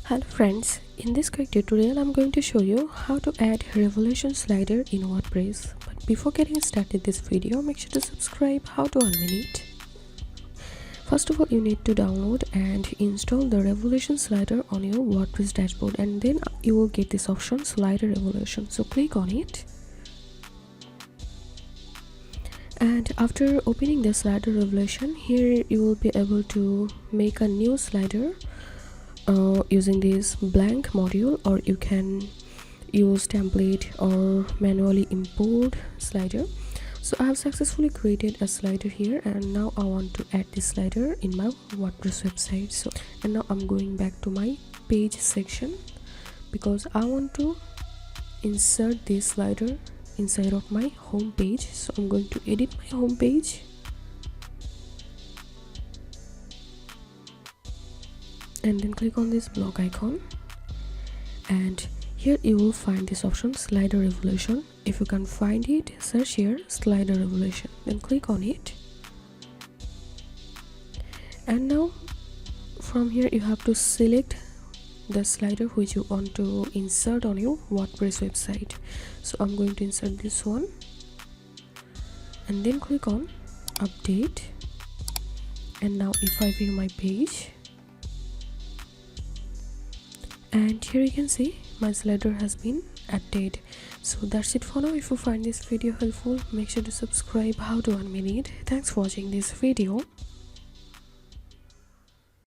Hello friends, in this quick tutorial I'm going to show you how to add revolution slider in WordPress. But before getting started this video, make sure to subscribe. How to unmake it. First of all, you need to download and install the revolution slider on your WordPress dashboard, and then you will get this option slider revolution. So click on it, and after opening the slider revolution, here you will be able to make a new slider using this blank module, or you can use template or manually import slider. So I have successfully created a slider here, and now I want to add this slider in my WordPress website. And now I'm going back to my page section because I want to insert this slider inside of my home page. So I'm going to edit my home page, and then click on this block icon, and here you will find this option slider revolution. If you can find it, search here slider revolution, then click on it. And now from here you have to select the slider which you want to insert on your WordPress website. So I'm going to insert this one, and then click on update. And now if I view my page, and here you can see my slider has been added. So that's it for now. If you find this video helpful, make sure to subscribe. How to unmake it. Thanks for watching this video.